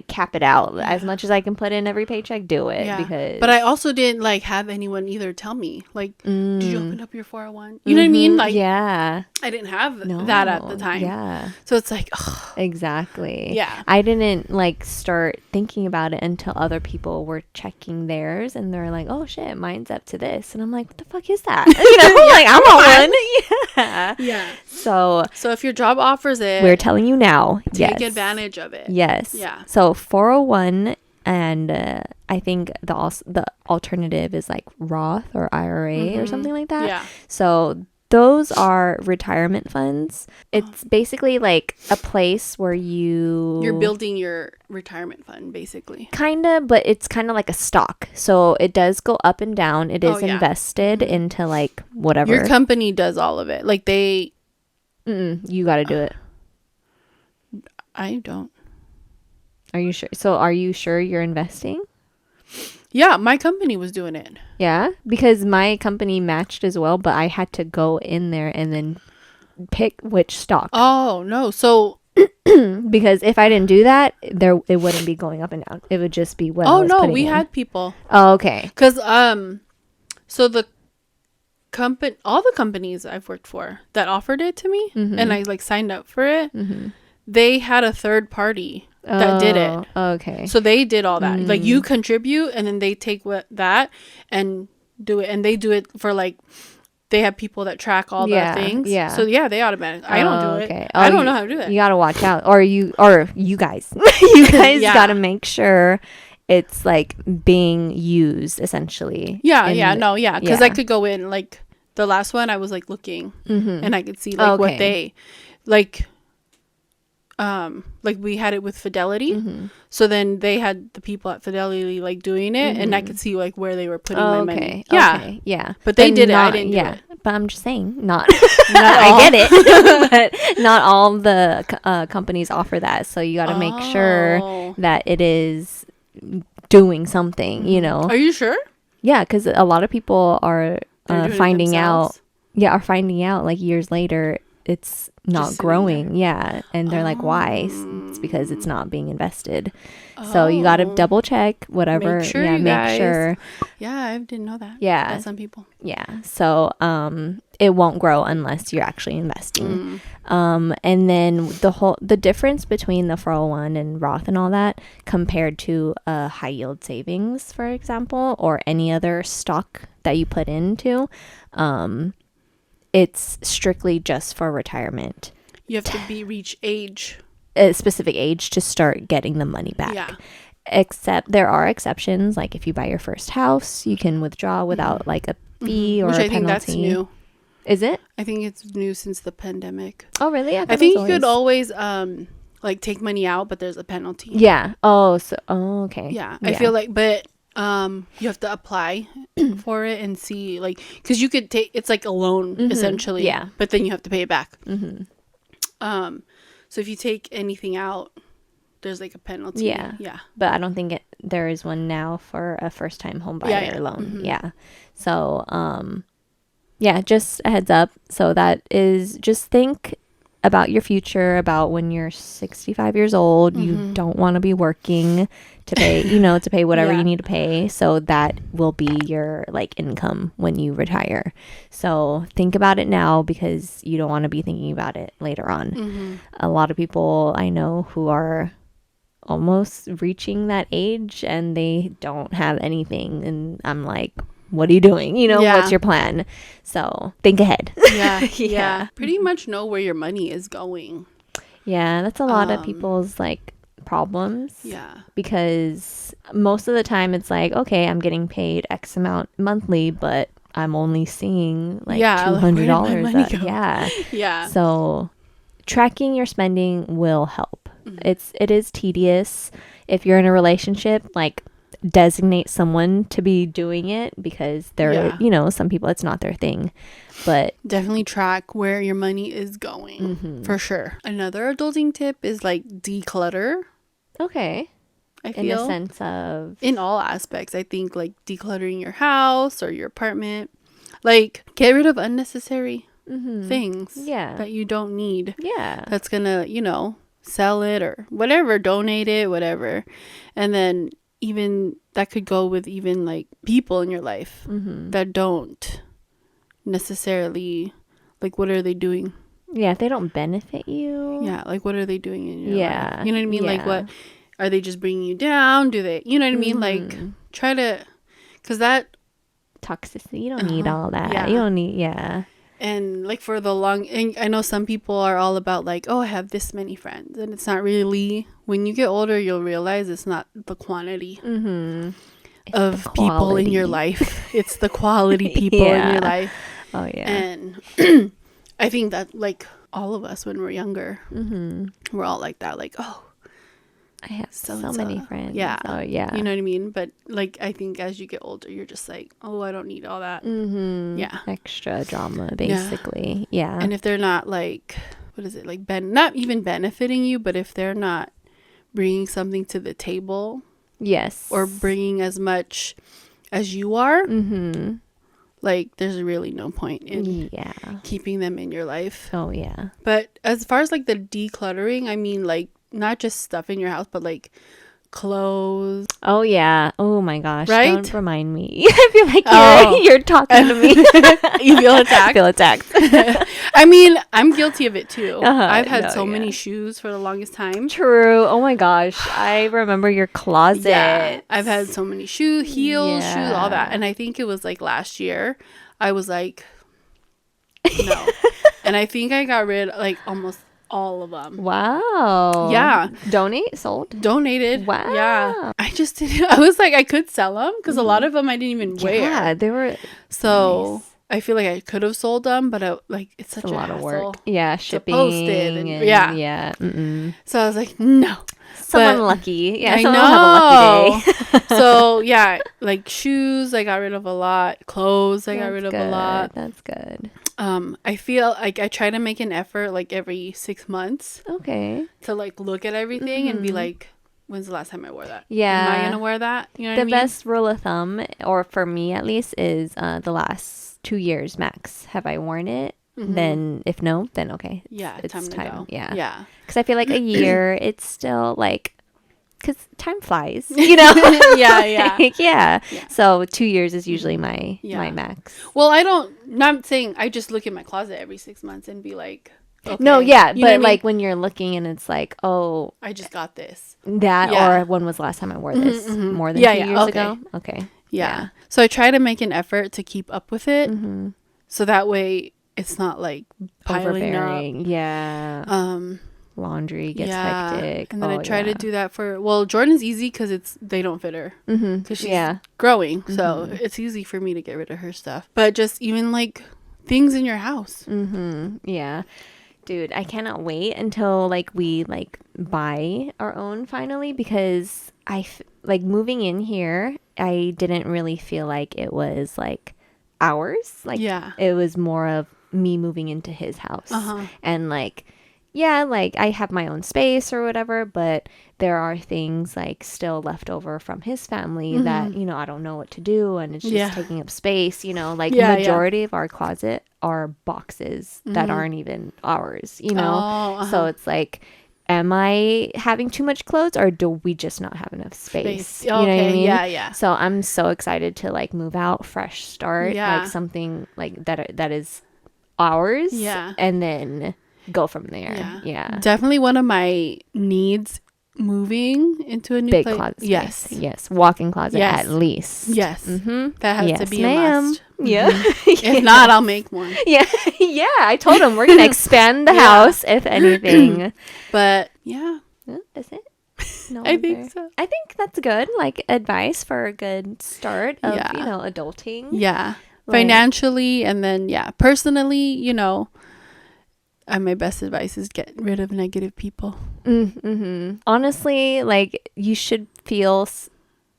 cap it out as much as I can put in every paycheck, do it. Because but I also didn't like have anyone either tell me like, did you open up your 401? You know what I mean? Like, I didn't have that at the time. So it's like, exactly. I didn't like start thinking about it until other people were checking theirs, and they're like, oh shit, mine's up to this, and I'm like, what the fuck is that? You know, like I want one. Yeah. So if your job offers it, we're telling you now. Take advantage of it. Yes. Yeah. So 401, and I think the alternative is like Roth or IRA or something like that. Yeah. So those are retirement funds. It's basically like a place where you're building your retirement fund, basically. Kind of, but it's kind of like a stock. So it does go up and down. It is invested into like whatever. Your company does all of it. Like they... you got to do it. I don't. Are you sure? So are you sure you're investing? Yeah, my company was doing it. Yeah, because my company matched as well, but I had to go in there and then pick which stock. Oh, no. So because if I didn't do that, it wouldn't be going up and down. It would just be what I was putting in. Had people. Oh, okay. Cuz so the all the companies I've worked for that offered it to me and I like signed up for it, they had a third party that did it. Okay. So they did all that. Like you contribute and then they take that and do it, and they do it for like they have people that track all the things. Yeah. So yeah, they automatically. I don't do it. I don't know how to do that. You got to watch out, or you guys you guys got to make sure it's like being used essentially. Because I could go in like the last one I was like looking and I could see like what they like we had it with Fidelity, so then they had the people at Fidelity like doing it, and I could see like where they were putting my money. But they did it. I didn't do it. But I'm just saying, not I get it, but not all the companies offer that, so you got to make sure that it is doing something, you know. Are you sure? Yeah, because a lot of people are finding out like years later it's not growing. And they're like, why? It's because it's not being invested. So you got to double check whatever. Make sure make sure. Yeah, I didn't know that. Yeah, some people. Yeah, so it won't grow unless you're actually investing. And then the difference between the 401 and Roth and all that compared to a high yield savings, for example, or any other stock that you put into, it's strictly just for retirement. You have to reach a specific age to start getting the money back. Yeah. Except there are exceptions, like if you buy your first house, you can withdraw without like a fee or a penalty. Which I think that's new. Is it? I think it's new since the pandemic. Oh, really? I think you could always like take money out, but there's a penalty. Yeah. Okay. Yeah. I feel like, but you have to apply for it and see, like, because you could take, it's like a loan essentially. Yeah. But then you have to pay it back. So if you take anything out, there's like a penalty. Yeah. But I don't think there is one now for a first time home buyer loan. Yeah. So just a heads up. So that is, just think about your future, about when you're 65 years old. You don't want to be working to pay, to pay whatever you need to pay. So that will be your like income when you retire. So think about it now, because you don't want to be thinking about it later on. A lot of people I know who are almost reaching that age and they don't have anything, and I'm like, what are you doing? What's your plan? So think ahead. Yeah. Pretty much know where your money is going. Yeah, that's a lot of people's like problems. Yeah. Because most of the time it's like, okay, I'm getting paid X amount monthly, but I'm only seeing like $200. Yeah. So tracking your spending will help. It is tedious. If you're in a relationship, like, designate someone to be doing it, because they're some people it's not their thing, but definitely track where your money is going for sure. Another adulting tip is like declutter. I feel in the sense of in all aspects. I think like decluttering your house or your apartment, like get rid of unnecessary things that you don't need, that's gonna sell it or whatever, donate it, whatever. And then even that could go with even like people in your life that don't necessarily, like, what are they doing? Yeah, if they don't benefit you. Yeah, like what are they doing in your life? You know what I mean? Like, what are they just bringing you down? Do they, you know what I mean? Like, try to, because that toxicity, you don't need all that. You don't need, And like for the long, and I know some people are all about like, oh, I have this many friends, and it's not really. When you get older, you'll realize it's not the quantity of people in your life. It's the quality people in your life. Oh yeah. And I think that like all of us when we're younger, we're all like that. Like, oh, I have so many friends. Yeah. Oh yeah. You know what I mean? But like, I think as you get older, you're just like, oh, I don't need all that. Yeah. Extra drama, basically. Yeah. And if they're not like, what is it? Like, not even benefiting you, but if they're not bringing something to the table. Yes. Or bringing as much as you are. Like, there's really no point in keeping them in your life. Oh, yeah. But as far as like the decluttering, I mean, like, not just stuff in your house, but like clothes. Oh yeah. Oh my gosh. Right? Don't remind me. I feel like you're talking to me. You feel attacked? I feel attacked. I mean, I'm guilty of it too. I've had so many shoes for the longest time. True. Oh my gosh. I remember your closet. Yeah. I've had so many heels, shoes, all that. And I think it was like last year, I was like, no. And I think I got rid of like almost all of them. Wow. Yeah. Donated. Wow. Yeah. I just didn't. I was like, I could sell them because a lot of them I didn't even wear. Yeah, they were. So nice. I feel like I could have sold them, but it's such a lot hassle. of work. Yeah, shipping. Post it and yeah. So I was like, no. Someone lucky. Yeah, I someone know. will have a lucky day. So yeah, like shoes, I got rid of a lot. Clothes, I got rid of a lot. That's good. I feel like I try to make an effort like every 6 months. Okay. To like look at everything and be like, when's the last time I wore that? Yeah. Am I gonna wear that? You know what I mean? The best rule of thumb, or for me at least, is the last 2 years max. Have I worn it? Then if no, then okay. Yeah, it's time to go. Yeah. Yeah. Because I feel like a year, it's still like, because time flies, you know? Yeah. So 2 years is usually my max. Well, not saying I just look at my closet every 6 months and be like, okay. No, yeah. You but like when you're looking and it's like, oh, I just got this. Or when was the last time I wore this? More than 2 years ago? Okay. Yeah. So I try to make an effort to keep up with it. So that way it's not like piling overbearing. up. Yeah. Laundry gets hectic. And then I try to do that Jordan's easy because they don't fit her because she's growing, so it's easy for me to get rid of her stuff. But just even like things in your house. Yeah, dude, I cannot wait until like we like buy our own finally, because like moving in here, I didn't really feel like it was like ours. Like it was more of me moving into his house and like. Yeah, like I have my own space or whatever, but there are things like still left over from his family that, you know, I don't know what to do, and it's just taking up space, you know, like majority of our closet are boxes that aren't even ours, you know? So it's like, am I having too much clothes, or do we just not have enough space? You know what I mean? Yeah. So I'm so excited to like move out, fresh start, like something like that is ours. Yeah. And then go from there. Yeah. Definitely one of my needs moving into a new big place. Closet space. Yes. Walk-in closet at least. Yes. That has to be a must. Yeah. If not, I'll make one. Yeah. I told him we're gonna expand the house if anything. But yeah. That's it. No, I think so. I think that's good. Like advice for a good start of you know, adulting. Yeah. Like, financially, and then personally, you know. My best advice is get rid of negative people. Honestly, like you should feel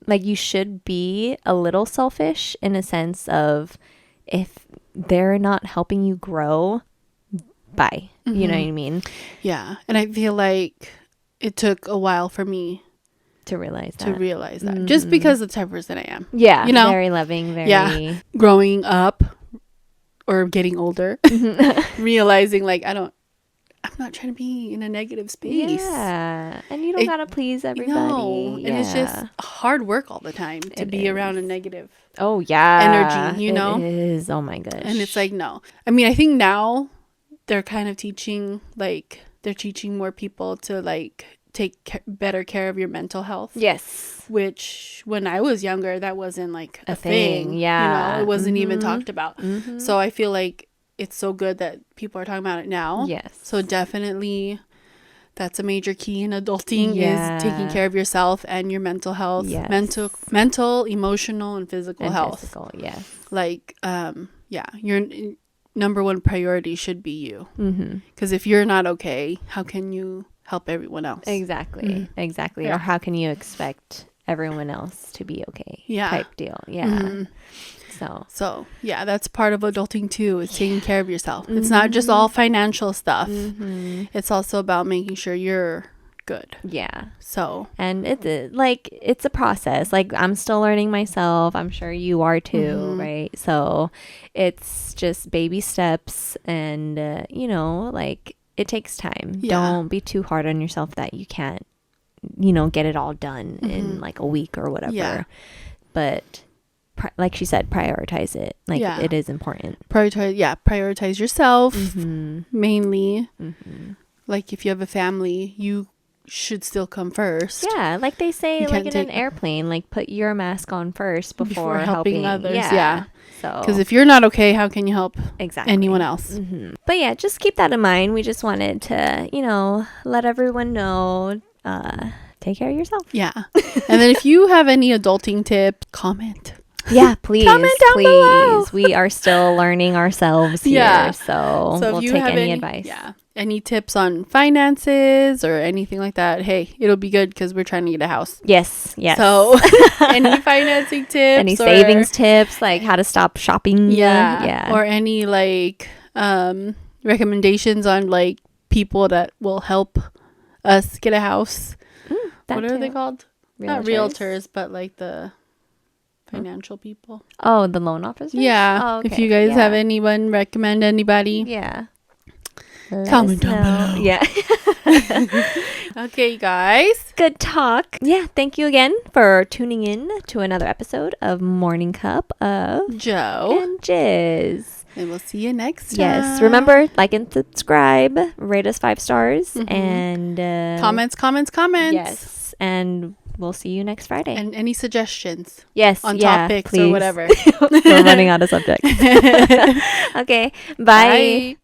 like you should be a little selfish in a sense of if they're not helping you grow, bye. You know what I mean? Yeah. And I feel like it took a while for me to realize that. Just because of the type of person I am. Yeah. You know? Very loving, very growing up. Or getting older, realizing like I'm not trying to be in a negative space. Yeah, and you don't gotta please everybody. No, and it's just hard work all the time to be around a negative. Energy. You know, it is. Oh my gosh. And it's like no. I mean, I think now they're kind of teaching more people to like take better care of your mental health. Yes. Which when I was younger, that wasn't like a thing. Yeah. You know, it wasn't even talked about. So I feel like it's so good that people are talking about it now. Yes. So definitely that's a major key in adulting is taking care of yourself and your mental health. Yes. Mental, emotional, and physical health. Like, number one priority should be you. Because if you're not okay, how can you help everyone else? Exactly. Yeah. Or how can you expect everyone else to be okay? Yeah. Type deal. Yeah. So yeah, that's part of adulting too, is taking care of yourself. It's not just all financial stuff. It's also about making sure you're good. Yeah. So, and it's a process. Like, I'm still learning myself. I'm sure you are too, right? So it's just baby steps, and like, it takes time. Don't be too hard on yourself that you can't get it all done in like a week or whatever. But like she said, prioritize it. Like, it is important. Prioritize yourself mainly. Like, if you have a family, you should still come first. Yeah, like they say, like in an airplane, like, put your mask on first before helping others. Yeah. So, because if you're not okay, how can you help anyone else? But yeah, just keep that in mind. We just wanted to, let everyone know, take care of yourself. Yeah. And then if you have any adulting tips, comment. Yeah, please. Comment down below. We are still learning ourselves here. Yeah. So we'll if you take have any advice. Yeah. Any tips on finances or anything like that, hey, it'll be good because we're trying to get a house. Yes. So any financing tips, any savings tips, like how to stop shopping. Yeah. Or any like recommendations on like people that will help us get a house. What are they called? Not realtors, but like the financial people. Oh, the loan officers? Yeah. Oh, okay. If you guys have anyone, recommend anybody. Yeah. Comment down below. Yeah. Okay, guys. Good talk. Yeah. Thank you again for tuning in to another episode of Morning Cup of Joe and Jiz. And we'll see you next time. Yes. Remember, like and subscribe. Rate us 5 stars. And comments. Yes. And we'll see you next Friday. And any suggestions? Yes. On topics please. Or whatever. We're running out of subjects. Okay. Bye.